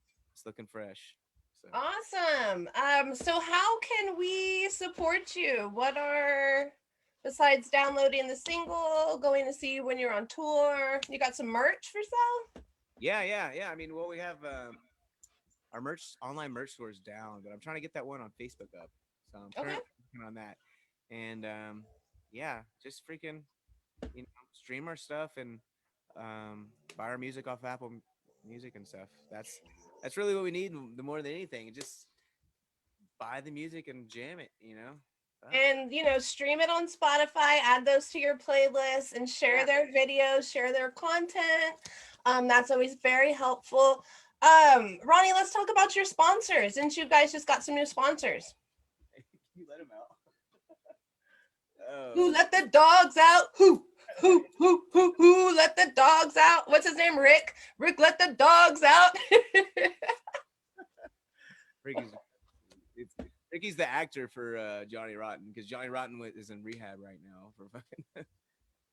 looking fresh. So Awesome. So how can we support you? What are, besides downloading the single, going to see you when you're on tour? You got some merch for sale? yeah. I mean, well, we have our online merch store is down, but I'm trying to get that one on Facebook up. So I'm Okay. currently working on that, and yeah, just freaking stream our stuff and buy our music off Apple Music and stuff. That's really what we need the more than anything. Just buy the music and jam it. And stream it on Spotify, add those to your playlist, and share their videos, share their content. That's always very helpful. Ronnie, let's talk about your sponsors. Didn't you guys just got some new sponsors? You let him out. Who let the dogs out? Who let the dogs out? What's his name? Rick let the dogs out. Ricky's the actor for Johnny Rotten because Johnny Rotten is in rehab right now for fucking.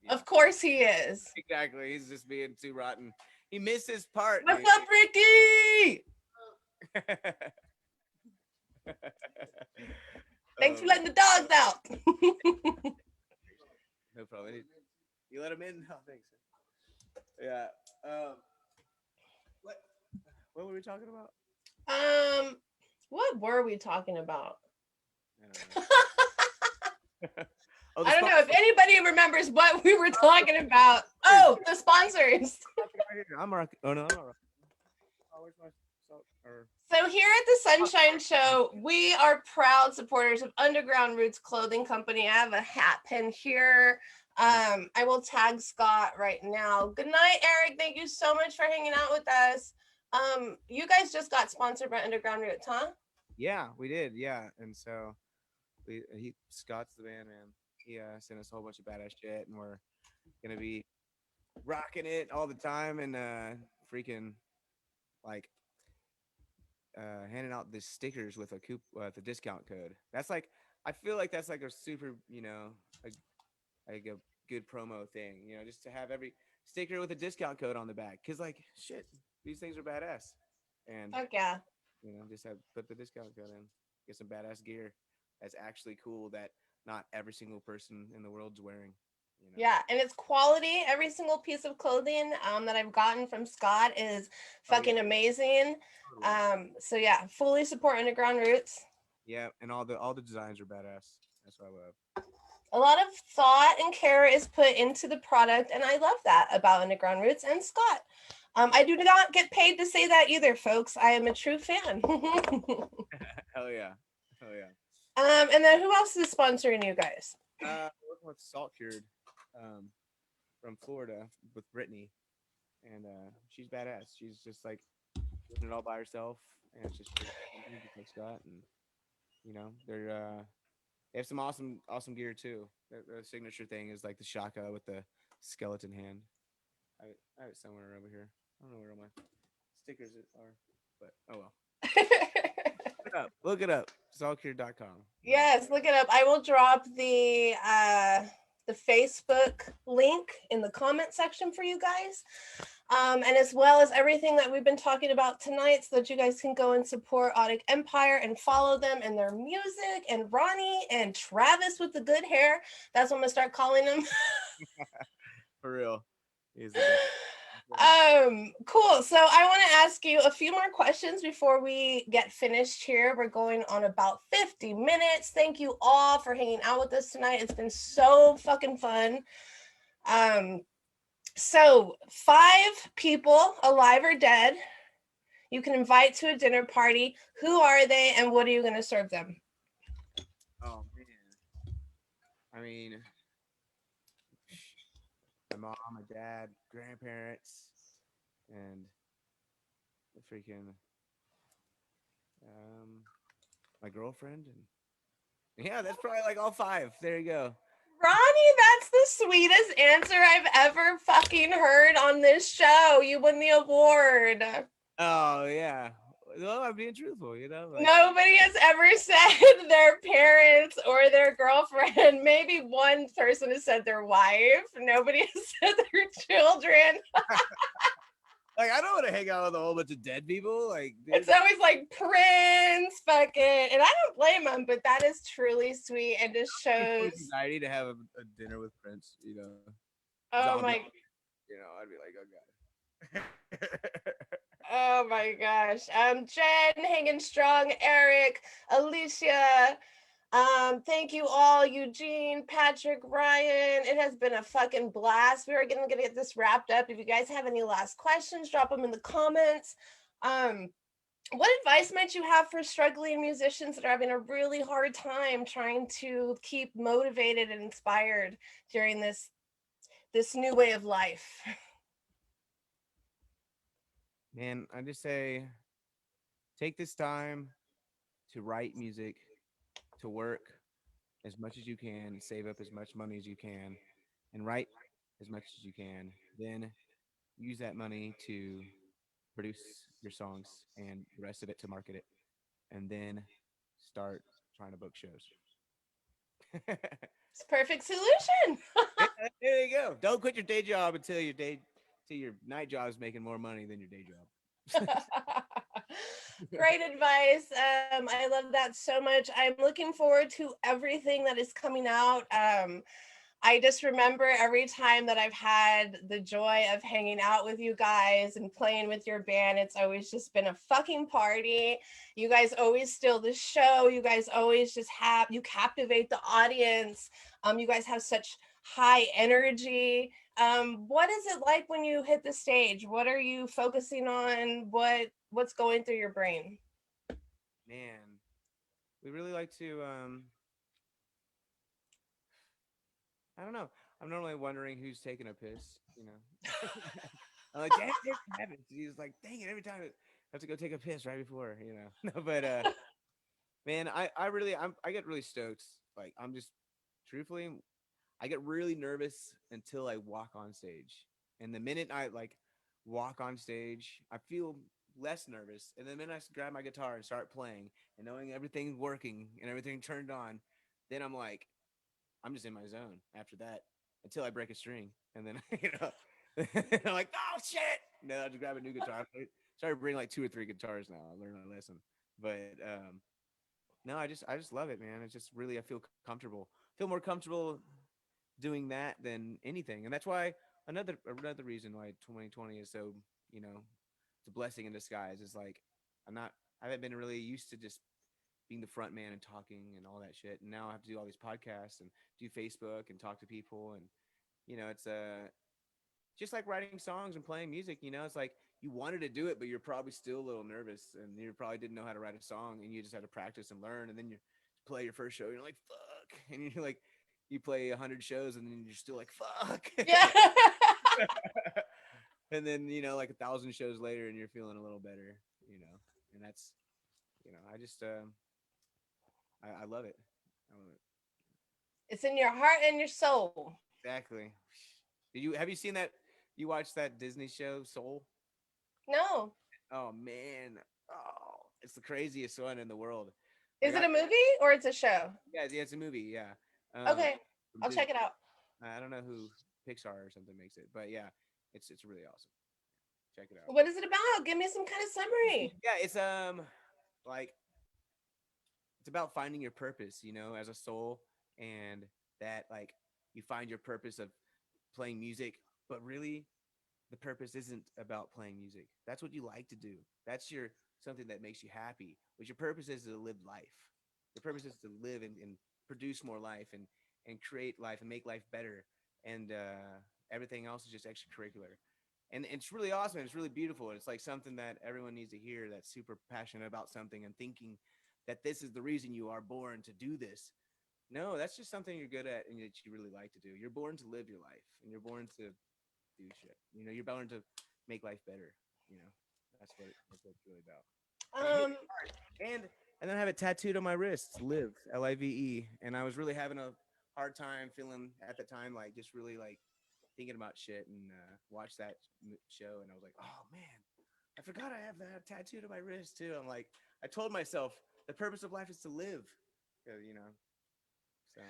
Yeah. Of course he is. Exactly. He's just being too rotten. He missed his part. What's up, Ricky? Thanks for letting the dogs out. No problem. You let him in? Oh, thanks. Yeah. What were we talking about? What were we talking about? I don't know if anybody remembers what we were talking about. Oh, the sponsors. I'm rock. Oh no, I'm not rock. Oh, where's my So here at the Sunshine Show, we are proud supporters of Underground Roots Clothing Company. I have a hat pin here. I will tag Scott right now. Good night, Eric. Thank you so much for hanging out with us. You guys just got sponsored by Underground Roots, huh? Yeah, we did. Yeah, and so Scott's the man. He sent us a whole bunch of badass shit, and we're gonna be rocking it all the time and freaking like handing out the stickers with a discount code. That's like I feel like that's like a super like a good promo thing, just to have every sticker with a discount code on the back. Cause like shit, these things are badass, and Heck yeah. Just put the discount code in, get some badass gear that's actually cool that not every single person in the world's wearing. Yeah, and it's quality. Every single piece of clothing that I've gotten from Scott is fucking amazing. So yeah, fully support Underground Roots. Yeah, and all the designs are badass. That's what I love. A lot of thought and care is put into the product, and I love that about Underground Roots and Scott. I do not get paid to say that either, folks. I am a true fan. Hell yeah. And then who else is sponsoring you guys? Working with Salt Cured from Florida with Brittany, and she's badass. She's just like doing it all by herself, and it's just like Scott, and they have some awesome gear too. Their signature thing is like the shaka with the skeleton hand. I have it somewhere over here. I don't know where all my stickers are, but oh well. Look it up. Saltcure.com. Yes, look it up. I will drop the Facebook link in the comment section for you guys. And as well as everything that we've been talking about tonight, so that you guys can go and support Audic Empire and follow them and their music, and Ronnie and Travis with the good hair. That's what I'm gonna start calling them. For real. Cool. So I want to ask you a few more questions before we get finished here. We're going on about 50 minutes. Thank you all for hanging out with us tonight. It's been so fucking fun. So 5 people, alive or dead, you can invite to a dinner party. Who are they, and what are you going to serve them? Oh man. I mean, my mom, my dad, grandparents, and the freaking um, my girlfriend, and yeah, that's probably like all five. There you go. Ronnie, that's the sweetest answer I've ever fucking heard on this show. You win the award. Oh yeah. Well, I'm being truthful, like Nobody has ever said their parents or their girlfriend. Maybe one person has said their wife. Nobody has said their children. like I don't want to hang out with a whole bunch of dead people. Like, It's dude, always like Prince, fucking, and I don't blame them, but that is truly sweet and just it's so much shows. anxiety to have a dinner with Prince, Oh zombie. my, I'd be like, oh god. oh my gosh. Jen, hanging strong. Eric, Alicia. Thank you all, Eugene, Patrick, Ryan. It has been a fucking blast. We are gonna get this wrapped up. If you guys have any last questions, drop them in the comments. Um, what advice might you have for struggling musicians that are having a really hard time trying to keep motivated and inspired during this new way of life? Man, I just say take this time to write music, to work as much as you can, save up as much money as you can, and write as much as you can. Then use that money to produce your songs and the rest of it to market it, and then start trying to book shows. It's a perfect solution. Yeah, there you go. Don't quit your day job till your night job is making more money than your day job. Great advice. I love that so much. I'm looking forward to everything that is coming out. I just remember every time that I've had the joy of hanging out with you guys and playing with your band, it's always just been a fucking party. You guys always steal the show. You guys always just you captivate the audience. You guys have such high energy. What is it like when you hit the stage? What are you focusing on? What's going through your brain? Man, we really like to I don't know. I'm normally wondering who's taking a piss. I'm like, damn it, happens. He's like, dang it, every time I have to go take a piss right before. No, but man, I get really stoked. Like I'm just truthfully, I get really nervous until I walk on stage. And the minute I like walk on stage, I feel less nervous. And the minute I grab my guitar and start playing and knowing everything's working and everything turned on, then I'm just in my zone after that until I break a string. And then, I'm like, oh shit. No, I just grab a new guitar. I started bringing like two or three guitars now. I learned my lesson. But no, I just love it, man. It's just really I feel comfortable. Feel more comfortable doing that than anything. And that's why another reason why 2020 is so, it's a blessing in disguise is like I haven't been really used to just being the front man and talking and all that shit. And now I have to do all these podcasts and do Facebook and talk to people. And, it's just like writing songs and playing music, it's like you wanted to do it, but you're probably still a little nervous and you probably didn't know how to write a song and you just had to practice and learn. And then you play your first show and you're like, fuck. And you're like, you play 100 shows and then you're still like, fuck. Yeah. And then, like 1,000 shows later and you're feeling a little better. And that's, I just, I love it. I love it. It's in your heart and your soul. Exactly. Have you seen that? You watched that Disney show Soul? No. Oh man. Oh, it's the craziest one in the world. Is Like it a movie or it's a show? yeah, it's a movie. Yeah. Okay. From I'll Disney. check it out. I don't know who Pixar or something makes it, but yeah, it's really awesome. Check it out. What is it about? Give me some kind of summary. Yeah, it's like it's about finding your purpose, as a soul, and that like you find your purpose of playing music, but really the purpose isn't about playing music. That's what you like to do. That's your something that makes you happy. But your purpose is to live life. Your purpose is to live and produce more life and create life and make life better. And everything else is just extracurricular. And it's really awesome. It's really beautiful. It's like something that everyone needs to hear that's super passionate about something and thinking that this is the reason you are born to do this. No, that's just something you're good at and that you really like to do. You're born to live your life, and you're born to do shit. You know, you're born to make life better. You know, that's what it's really about. And it hit Um, me hard. And then I have it tattooed on my wrist, live, Live. And I was really having a hard time feeling at the time, like just really like thinking about shit, and watched that show, and I was like, oh man, I forgot I have that tattooed on my wrist too. I'm like, I told myself the purpose of life is to live, you know. So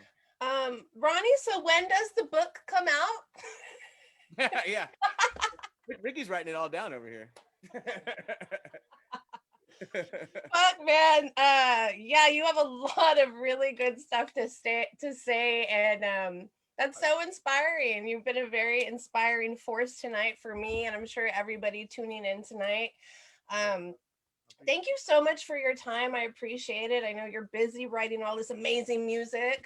Ronnie, so when does the book come out? yeah, Ricky's writing it all down over here. Fuck, man. Yeah, you have a lot of really good stuff to say, and that's so inspiring. You've been a very inspiring force tonight for me, and I'm sure everybody tuning in tonight. Um, Thank you so much for your time. I appreciate it. I know you're busy writing all this amazing music.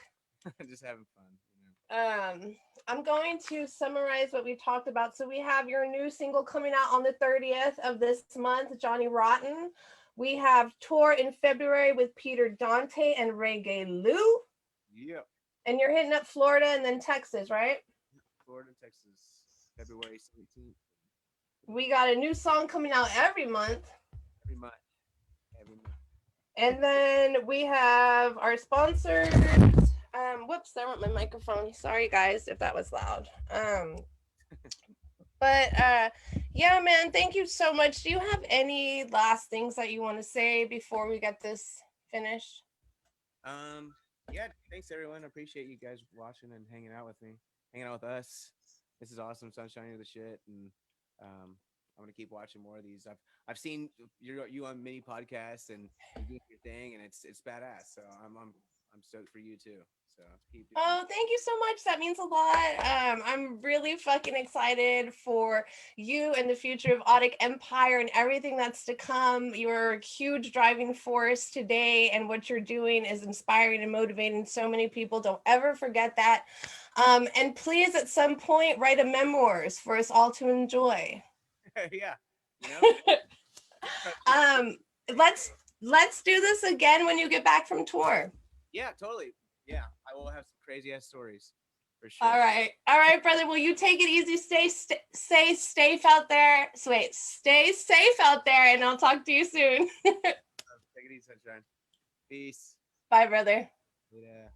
Just having fun. You know? I'm going to summarize what we talked about. So we have your new single coming out on the 30th of this month, Johnny Rotten. We have tour in February with Peter Dante and Reggae Lou. Yep. And you're hitting up Florida and then Texas, right? Florida, Texas, February 17th. We got a new song coming out every month. Every month. Every month. And then we have our sponsors. Whoops, there went my microphone. Sorry guys if that was loud. But yeah, man, thank you so much. Do you have any last things that you want to say before we get this finished? Yeah, thanks everyone. I appreciate you guys watching and hanging out with me, hanging out with us. This is awesome, sunshine of the shit, and I'm gonna keep watching more of these. I've seen you on many podcasts, and you do your thing, and it's badass. So I'm stoked for you too. So keep doing Oh, thank you so much. That means a lot. I'm really fucking excited for you and the future of Audic Empire and everything that's to come. You're a huge driving force today, and what you're doing is inspiring and motivating so many people. Don't ever forget that. And please, at some point, write a memoirs for us all to enjoy. yeah, you know. um, let's do this again when you get back from tour. Yeah, totally. Yeah, I will have some crazy ass stories for sure. All right, brother. Will you take it easy? Stay safe out there. So wait, stay safe out there, and I'll talk to you soon. Take it easy, sunshine. Peace. Bye, brother. Yeah.